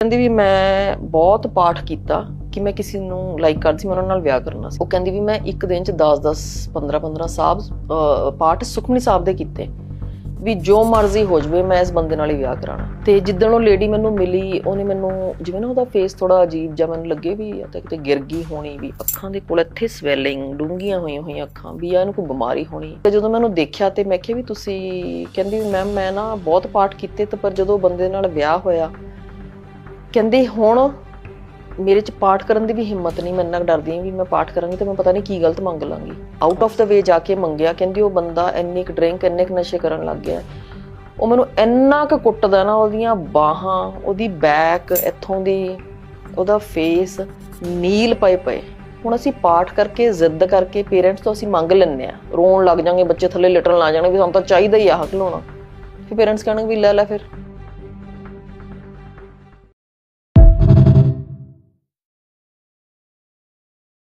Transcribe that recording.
ਕਹਿੰਦੀ ਵੀ ਮੈਂ ਬਹੁਤ ਪਾਠ ਕੀਤਾ ਕਿ ਮੈਂ ਕਿਸੇ ਨੂੰ ਲਾਈਕ ਕਰਦੀ ਸੀ, ਮੈਂ ਉਹਨਾਂ ਨਾਲ ਵਿਆਹ ਕਰਨਾ ਸੀ। ਉਹ ਕਹਿੰਦੀ ਵੀ ਮੈਂ ਇੱਕ ਦਿਨ ਚ 10-10 15-15 ਸਾਹਿਬ ਪਾਠ ਸੁਖਮਨੀ ਸਾਹਿਬ ਦੇ ਕੀਤੇ ਵੀ ਜੋ ਮਰਜ਼ੀ ਹੋ ਜਾਵੇ ਮੈਂ ਇਸ ਬੰਦੇ ਨਾਲ ਹੀ ਵਿਆਹ ਕਰਾਣਾ। ਤੇ ਜਿੱਦਣ ਉਹ ਲੇਡੀ ਮੈਨੂੰ ਮਿਲੀ ਉਹਨੇ ਮੈਨੂੰ ਜਿਵੇਂ ਨਾ ਉਹਦਾ ਫੇਸ ਥੋੜਾ ਅਜੀਬ ਜਿਹਾ ਮੈਨੂੰ ਲੱਗੇ ਵੀ ਤਾਂ ਕਿਤੇ ਗਿਰ ਗਈ ਹੋਣੀ, ਵੀ ਅੱਖਾਂ ਦੇ ਕੋਲ ਇੱਥੇ ਸਵੈਲਿੰਗ ਡੂੰਘੀਆਂ ਹੋਈਆਂ ਅੱਖਾਂ, ਵੀ ਇਹਨੂੰ ਕੋਈ ਬਿਮਾਰੀ ਹੋਣੀ। ਤੇ ਜਦੋਂ ਮੈਂ ਉਹਨੂੰ ਦੇਖਿਆ ਤੇ ਮੈਂ ਕਿਹਾ ਵੀ ਤੁਸੀਂ, ਕਹਿੰਦੀ ਮੈਮ ਮੈਂ ਨਾ ਬਹੁਤ ਪਾਠ ਕੀਤੇ ਤੇ ਪਰ ਜਦੋਂ ਬੰਦੇ ਨਾਲ ਵਿਆਹ ਹੋਇਆ ਕਹਿੰਦੇ ਹੁਣ ਮੇਰੇ ਚ ਪਾਠ ਕਰਨ ਦੀ ਵੀ ਹਿੰਮਤ ਨਹੀਂ, ਮੈਂ ਇੰਨਾ ਡਰਦੀ ਹਾਂ ਵੀ ਮੈਂ ਪਾਠ ਕਰਾਂਗੀ ਤੇ ਮੈਂ ਪਤਾ ਨਹੀਂ ਕੀ ਗਲਤ ਮੰਗ ਲਾਂਗੀ। ਆਊਟ ਆਫ ਦਾ ਵੇ ਜਾ ਕੇ ਮੰਗਿਆ। ਕਹਿੰਦੀ ਉਹ ਬੰਦਾ ਇੰਨੀ ਕੁ ਡਰਿੰਕ ਇੰਨੇ ਕੁ ਨਸ਼ੇ ਕਰਨ ਲੱਗ ਗਿਆ, ਉਹ ਮੈਨੂੰ ਇੰਨਾ ਕੁ ਕੁੱਟਦਾ ਨਾ, ਉਹਦੀਆਂ ਬਾਹਾਂ, ਉਹਦੀ ਬੈਕ, ਇੱਥੋਂ ਦੀ ਉਹਦਾ ਫੇਸ ਨੀਲ ਪਏ। ਹੁਣ ਅਸੀਂ ਪਾਠ ਕਰਕੇ ਜ਼ਿੱਦ ਕਰਕੇ ਪੇਰੈਂਟਸ ਤੋਂ ਅਸੀਂ ਮੰਗ ਲੈਂਦੇ ਆ, ਰੋਣ ਲੱਗ ਜਾਂਗੇ, ਬੱਚੇ ਥੱਲੇ ਲਿਟਣ ਲੱਗ ਜਾਣਗੇ ਵੀ ਸਾਨੂੰ ਤਾਂ ਚਾਹੀਦਾ ਹੀ ਆਹ ਖਿਲਾਉਣਾ। ਫਿਰ ਪੇਰੈਂਟਸ ਕਹਿਣਗੇ ਵੀ ਲੈ ਫਿਰ